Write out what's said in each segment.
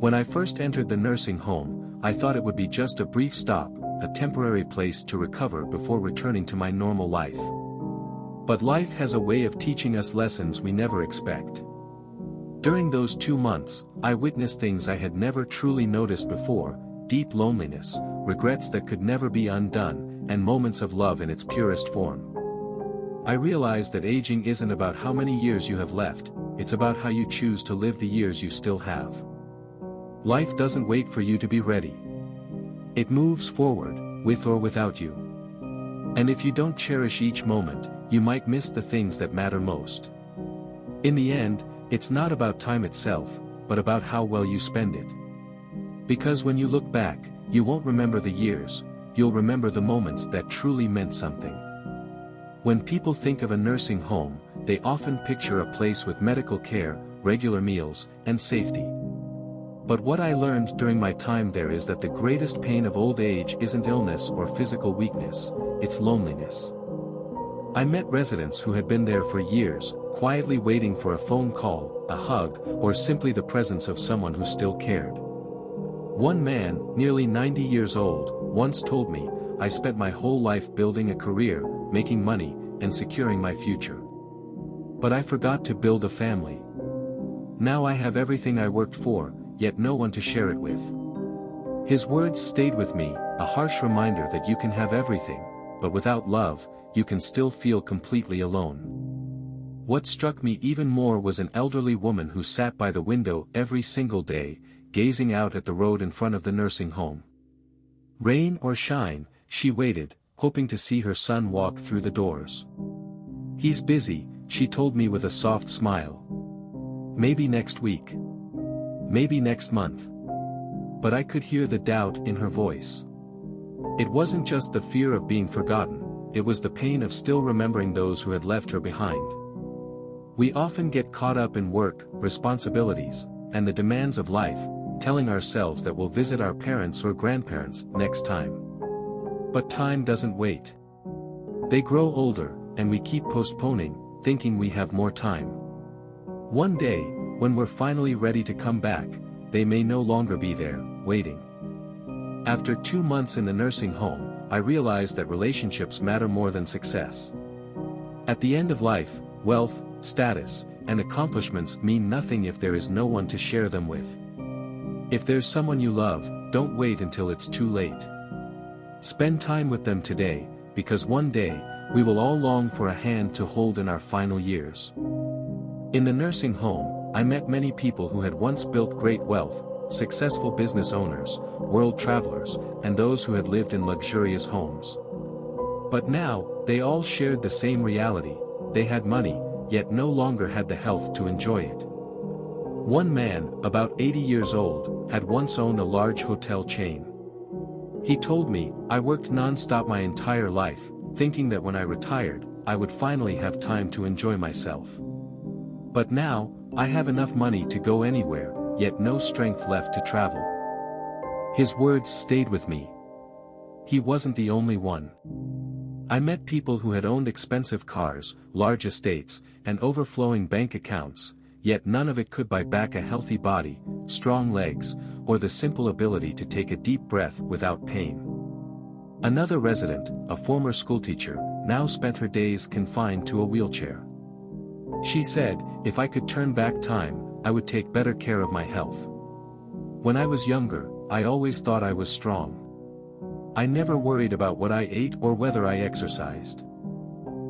When I first entered the nursing home, I thought it would be just a brief stop, a temporary place to recover before returning to my normal life. But life has a way of teaching us lessons we never expect. During those 2 months, I witnessed things I had never truly noticed before: deep loneliness, regrets that could never be undone, and moments of love in its purest form. I realized that aging isn't about how many years you have left, it's about how you choose to live the years you still have. Life doesn't wait for you to be ready. It moves forward, with or without you. And if you don't cherish each moment, you might miss the things that matter most. In the end, it's not about time itself, but about how well you spend it. Because when you look back, you won't remember the years, you'll remember the moments that truly meant something. When people think of a nursing home, they often picture a place with medical care, regular meals, and safety. But what I learned during my time there is that the greatest pain of old age isn't illness or physical weakness, it's loneliness. I met residents who had been there for years, quietly waiting for a phone call, a hug, or simply the presence of someone who still cared. One man, nearly 90 years old, once told me, "I spent my whole life building a career, making money, and securing my future. But I forgot to build a family. Now I have everything I worked for, yet no one to share it with." His words stayed with me, a harsh reminder that you can have everything, but without love, you can still feel completely alone. What struck me even more was an elderly woman who sat by the window every single day, gazing out at the road in front of the nursing home. Rain or shine, she waited, hoping to see her son walk through the doors. "He's busy," she told me with a soft smile. "Maybe next week. Maybe next month." But I could hear the doubt in her voice. It wasn't just the fear of being forgotten, it was the pain of still remembering those who had left her behind. We often get caught up in work, responsibilities, and the demands of life, telling ourselves that we'll visit our parents or grandparents next time. But time doesn't wait. They grow older, and we keep postponing, thinking we have more time. One day, when we're finally ready to come back, they may no longer be there, waiting. After 2 months in the nursing home, I realized that relationships matter more than success. At the end of life, wealth, status, and accomplishments mean nothing if there is no one to share them with. If there's someone you love, don't wait until it's too late. Spend time with them today, because one day, we will all long for a hand to hold in our final years. In the nursing home, I met many people who had once built great wealth, successful business owners, world travelers, and those who had lived in luxurious homes. But now, they all shared the same reality: they had money, yet no longer had the health to enjoy it. One man, about 80 years old, had once owned a large hotel chain. He told me, "I worked non-stop my entire life, thinking that when I retired, I would finally have time to enjoy myself. But now, I have enough money to go anywhere, yet no strength left to travel." His words stayed with me. He wasn't the only one. I met people who had owned expensive cars, large estates, and overflowing bank accounts, yet none of it could buy back a healthy body, strong legs, or the simple ability to take a deep breath without pain. Another resident, a former schoolteacher, now spent her days confined to a wheelchair. She said, "If I could turn back time, I would take better care of my health. When I was younger, I always thought I was strong. I never worried about what I ate or whether I exercised.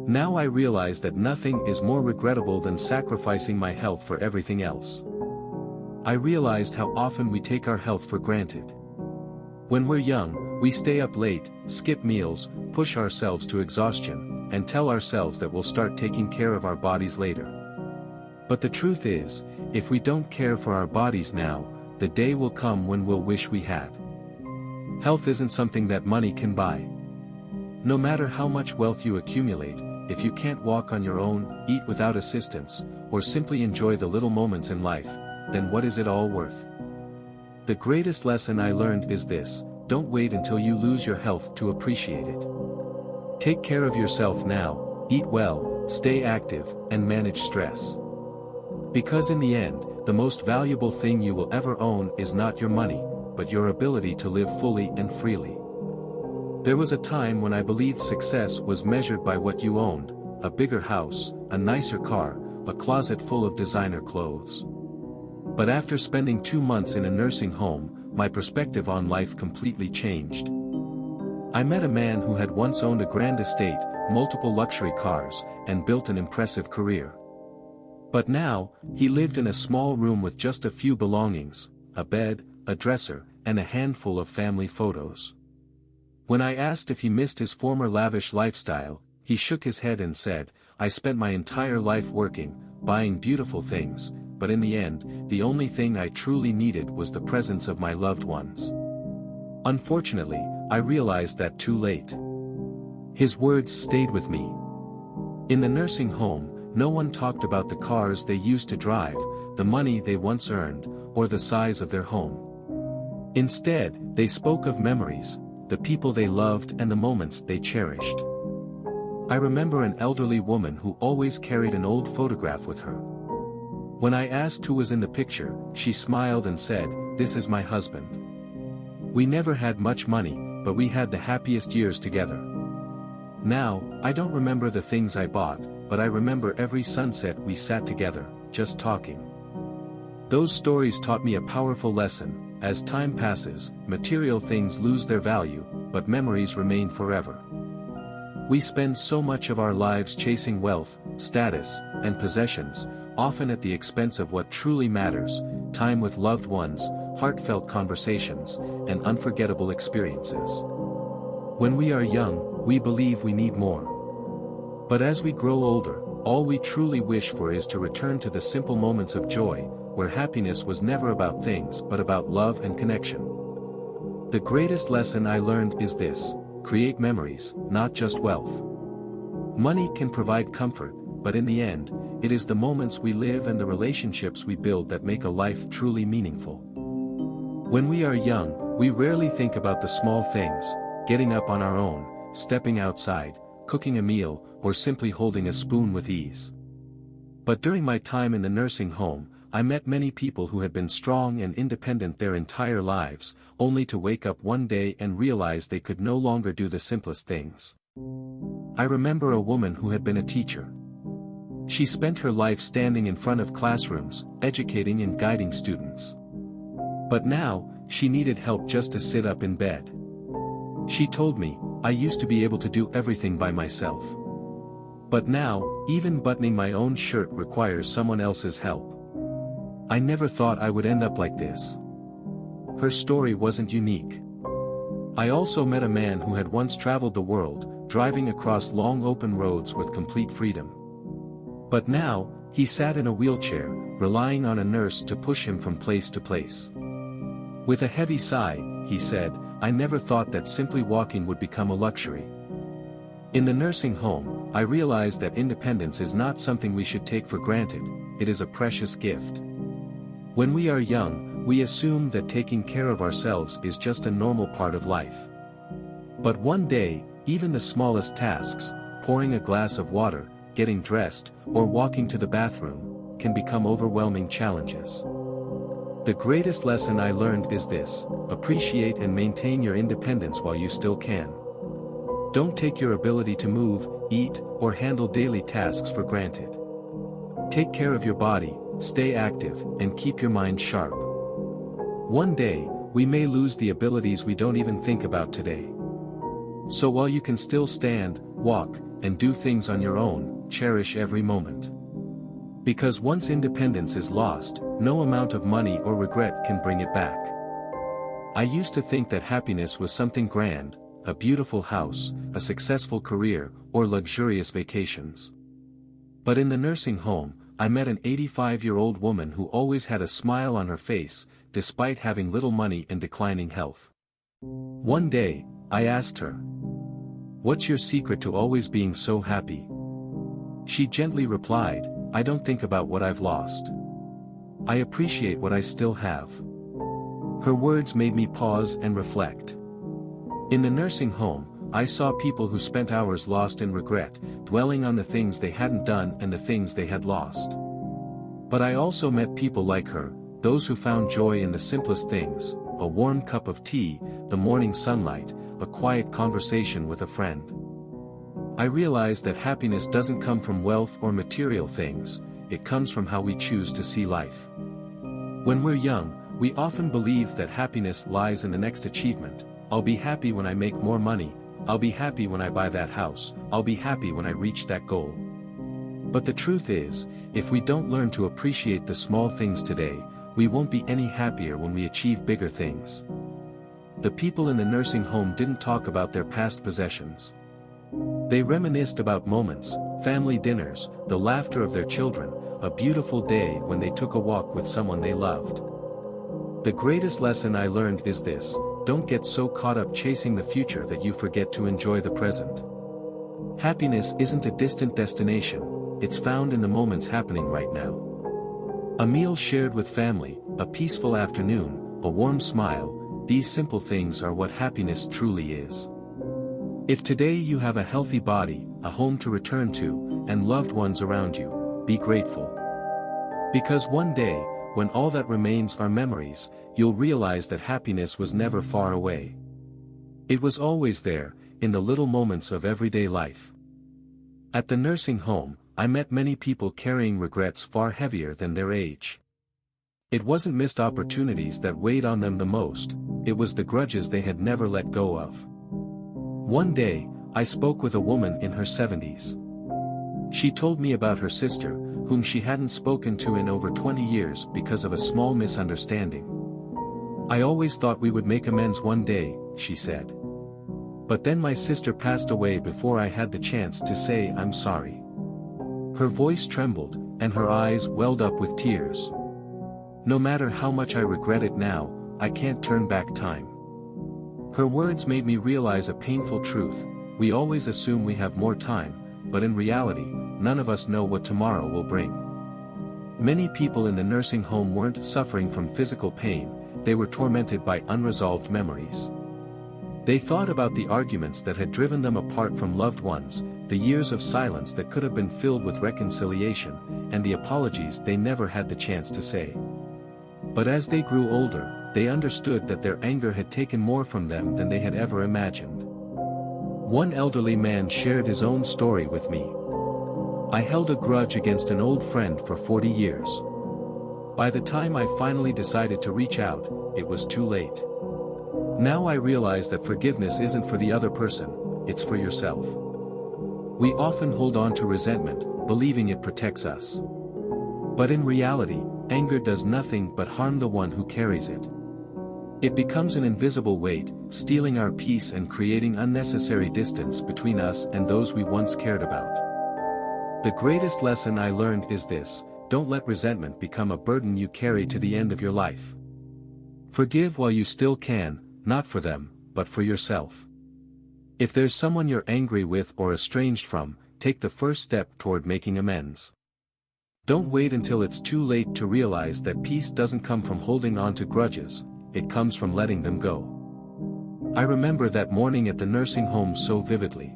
Now I realize that nothing is more regrettable than sacrificing my health for everything else." I realized how often we take our health for granted. When we're young, we stay up late, skip meals, push ourselves to exhaustion, and tell ourselves that we'll start taking care of our bodies later. But the truth is, if we don't care for our bodies now, the day will come when we'll wish we had. Health isn't something that money can buy. No matter how much wealth you accumulate, if you can't walk on your own, eat without assistance, or simply enjoy the little moments in life, then what is it all worth? The greatest lesson I learned is this: don't wait until you lose your health to appreciate it. Take care of yourself now, eat well, stay active, and manage stress. Because in the end, the most valuable thing you will ever own is not your money, but your ability to live fully and freely. There was a time when I believed success was measured by what you owned, a bigger house, a nicer car, a closet full of designer clothes. But after spending 2 months in a nursing home, my perspective on life completely changed. I met a man who had once owned a grand estate, multiple luxury cars, and built an impressive career. But now, he lived in a small room with just a few belongings, a bed, a dresser, and a handful of family photos. When I asked if he missed his former lavish lifestyle, he shook his head and said, "I spent my entire life working, buying beautiful things, but in the end, the only thing I truly needed was the presence of my loved ones." Unfortunately, I realized that too late. His words stayed with me. In the nursing home, no one talked about the cars they used to drive, the money they once earned, or the size of their home. Instead, they spoke of memories, the people they loved and the moments they cherished. I remember an elderly woman who always carried an old photograph with her. When I asked who was in the picture, she smiled and said, "This is my husband. We never had much money, but we had the happiest years together." Now, I don't remember the things I bought, but I remember every sunset we sat together, just talking. Those stories taught me a powerful lesson: as time passes, material things lose their value, but memories remain forever. We spend so much of our lives chasing wealth, status, and possessions, often at the expense of what truly matters: time with loved ones, heartfelt conversations, and unforgettable experiences. When we are young, we believe we need more. But as we grow older, all we truly wish for is to return to the simple moments of joy, where happiness was never about things but about love and connection. The greatest lesson I learned is this: create memories, not just wealth. Money can provide comfort, but in the end, it is the moments we live and the relationships we build that make a life truly meaningful. When we are young, we rarely think about the small things: getting up on our own, stepping outside, cooking a meal, or simply holding a spoon with ease. But during my time in the nursing home, I met many people who had been strong and independent their entire lives, only to wake up one day and realize they could no longer do the simplest things. I remember a woman who had been a teacher. She spent her life standing in front of classrooms, educating and guiding students. But now, she needed help just to sit up in bed. She told me, "I used to be able to do everything by myself. But now, even buttoning my own shirt requires someone else's help. I never thought I would end up like this." Her story wasn't unique. I also met a man who had once traveled the world, driving across long open roads with complete freedom. But now, he sat in a wheelchair, relying on a nurse to push him from place to place. With a heavy sigh, he said, "I never thought that simply walking would become a luxury." In the nursing home, I realized that independence is not something we should take for granted, it is a precious gift. When we are young, we assume that taking care of ourselves is just a normal part of life. But one day, even the smallest tasks, pouring a glass of water, getting dressed, or walking to the bathroom, can become overwhelming challenges. The greatest lesson I learned is this: appreciate and maintain your independence while you still can. Don't take your ability to move, eat, or handle daily tasks for granted. Take care of your body, stay active, and keep your mind sharp. One day, we may lose the abilities we don't even think about today. So while you can still stand, walk, and do things on your own, cherish every moment. Because once independence is lost, no amount of money or regret can bring it back. I used to think that happiness was something grand: a beautiful house, a successful career, or luxurious vacations. But in the nursing home, I met an 85-year-old woman who always had a smile on her face, despite having little money and declining health. One day, I asked her, "What's your secret to always being so happy?" She gently replied, "I don't think about what I've lost. I appreciate what I still have." Her words made me pause and reflect. In the nursing home, I saw people who spent hours lost in regret, dwelling on the things they hadn't done and the things they had lost. But I also met people like her, those who found joy in the simplest things, a warm cup of tea, the morning sunlight, a quiet conversation with a friend. I realized that happiness doesn't come from wealth or material things, it comes from how we choose to see life. When we're young, we often believe that happiness lies in the next achievement. I'll be happy when I make more money, I'll be happy when I buy that house, I'll be happy when I reach that goal. But the truth is, if we don't learn to appreciate the small things today, we won't be any happier when we achieve bigger things. The people in the nursing home didn't talk about their past possessions. They reminisced about moments, family dinners, the laughter of their children, a beautiful day when they took a walk with someone they loved. The greatest lesson I learned is this: don't get so caught up chasing the future that you forget to enjoy the present. Happiness isn't a distant destination, it's found in the moments happening right now. A meal shared with family, a peaceful afternoon, a warm smile, these simple things are what happiness truly is. If today you have a healthy body, a home to return to, and loved ones around you, be grateful. Because one day, when all that remains are memories, you'll realize that happiness was never far away. It was always there, in the little moments of everyday life. At the nursing home, I met many people carrying regrets far heavier than their age. It wasn't missed opportunities that weighed on them the most, it was the grudges they had never let go of. One day, I spoke with a woman in her 70s. She told me about her sister, whom she hadn't spoken to in over 20 years because of a small misunderstanding. I always thought we would make amends one day, she said. But then my sister passed away before I had the chance to say I'm sorry. Her voice trembled, and her eyes welled up with tears. No matter how much I regret it now, I can't turn back time. Her words made me realize a painful truth: we always assume we have more time, but in reality, none of us know what tomorrow will bring. Many people in the nursing home weren't suffering from physical pain, they were tormented by unresolved memories. They thought about the arguments that had driven them apart from loved ones, the years of silence that could have been filled with reconciliation, and the apologies they never had the chance to say. But as they grew older, they understood that their anger had taken more from them than they had ever imagined. One elderly man shared his own story with me. I held a grudge against an old friend for 40 years. By the time I finally decided to reach out, it was too late. Now I realize that forgiveness isn't for the other person, it's for yourself. We often hold on to resentment, believing it protects us. But in reality, anger does nothing but harm the one who carries it. It becomes an invisible weight, stealing our peace and creating unnecessary distance between us and those we once cared about. The greatest lesson I learned is this: don't let resentment become a burden you carry to the end of your life. Forgive while you still can, not for them, but for yourself. If there's someone you're angry with or estranged from, take the first step toward making amends. Don't wait until it's too late to realize that peace doesn't come from holding on to grudges, it comes from letting them go. I remember that morning at the nursing home so vividly.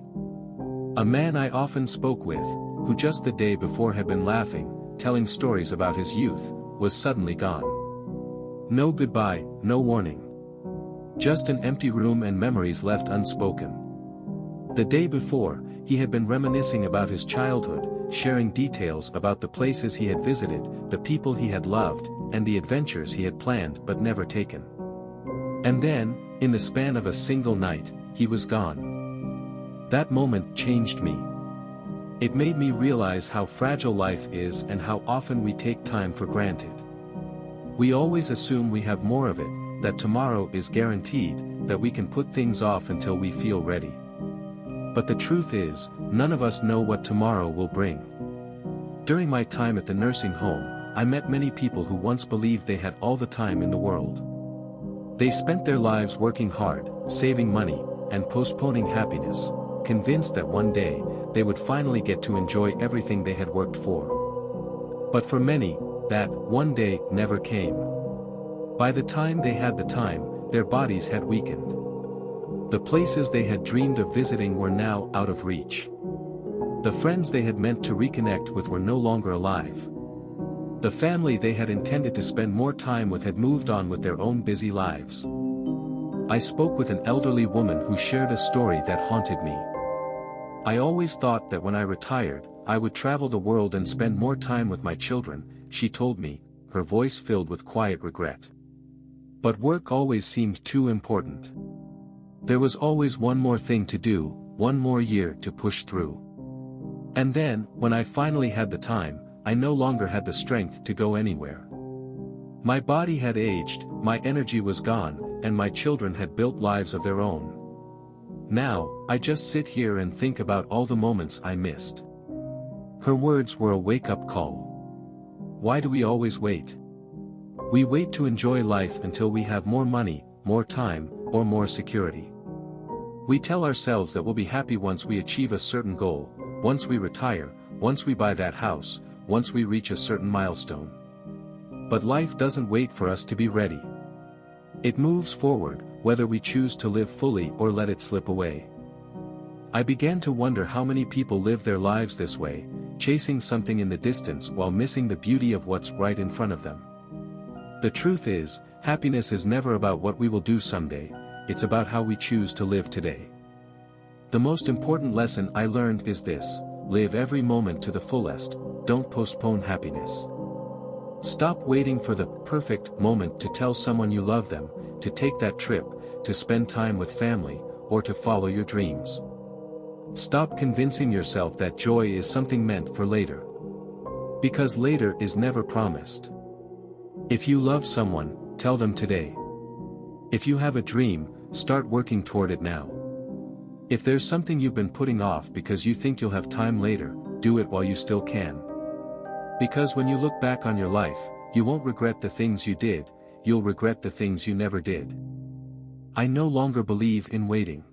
A man I often spoke with, who just the day before had been laughing, telling stories about his youth, was suddenly gone. No goodbye, no warning. Just an empty room and memories left unspoken. The day before, he had been reminiscing about his childhood, sharing details about the places he had visited, the people he had loved, and the adventures he had planned but never taken. And then, in the span of a single night, he was gone. That moment changed me. It made me realize how fragile life is and how often we take time for granted. We always assume we have more of it, that tomorrow is guaranteed, that we can put things off until we feel ready. But the truth is, none of us know what tomorrow will bring. During my time at the nursing home, I met many people who once believed they had all the time in the world. They spent their lives working hard, saving money, and postponing happiness, convinced that one day, they would finally get to enjoy everything they had worked for. But for many, that one day never came. By the time they had the time, their bodies had weakened. The places they had dreamed of visiting were now out of reach. The friends they had meant to reconnect with were no longer alive. The family they had intended to spend more time with had moved on with their own busy lives. I spoke with an elderly woman who shared a story that haunted me. I always thought that when I retired, I would travel the world and spend more time with my children, she told me, her voice filled with quiet regret. But work always seemed too important. There was always one more thing to do, one more year to push through. And then, when I finally had the time, I no longer had the strength to go anywhere. My body had aged, my energy was gone, and my children had built lives of their own. Now, I just sit here and think about all the moments I missed. Her words were a wake-up call. Why do we always wait? We wait to enjoy life until we have more money, more time, or more security. We tell ourselves that we'll be happy once we achieve a certain goal, once we retire, once we buy that house, once we reach a certain milestone. But life doesn't wait for us to be ready. It moves forward, whether we choose to live fully or let it slip away. I began to wonder how many people live their lives this way, chasing something in the distance while missing the beauty of what's right in front of them. The truth is, happiness is never about what we will do someday, it's about how we choose to live today. The most important lesson I learned is this: live every moment to the fullest, don't postpone happiness. Stop waiting for the perfect moment to tell someone you love them, to take that trip, to spend time with family, or to follow your dreams. Stop convincing yourself that joy is something meant for later. Because later is never promised. If you love someone, tell them today. If you have a dream, start working toward it now. If there's something you've been putting off because you think you'll have time later, do it while you still can. Because when you look back on your life, you won't regret the things you did, you'll regret the things you never did. I no longer believe in waiting.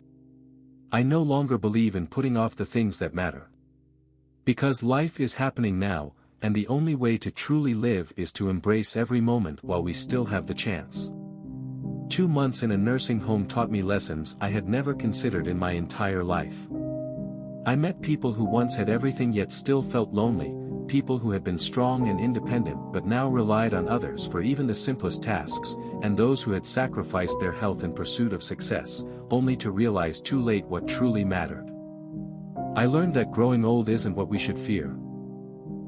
I no longer believe in putting off the things that matter. Because life is happening now, and the only way to truly live is to embrace every moment while we still have the chance. 2 months in a nursing home taught me lessons I had never considered in my entire life. I met people who once had everything yet still felt lonely, people who had been strong and independent but now relied on others for even the simplest tasks, and those who had sacrificed their health in pursuit of success, only to realize too late what truly mattered. I learned that growing old isn't what we should fear.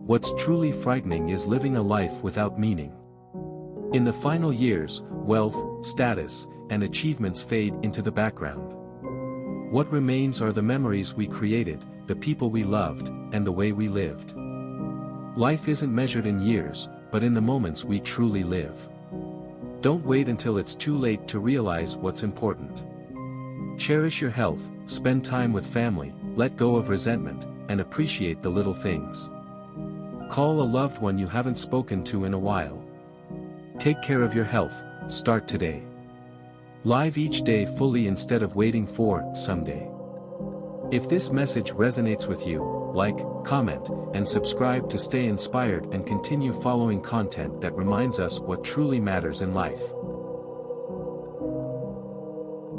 What's truly frightening is living a life without meaning. In the final years, wealth, status, and achievements fade into the background. What remains are the memories we created, the people we loved, and the way we lived. Life isn't measured in years, but in the moments we truly live. Don't wait until it's too late to realize what's important. Cherish your health, spend time with family, let go of resentment, and appreciate the little things. Call a loved one you haven't spoken to in a while. Take care of your health, start today. Live each day fully instead of waiting for someday. If this message resonates with you, like, comment, and subscribe to stay inspired and continue following content that reminds us what truly matters in life.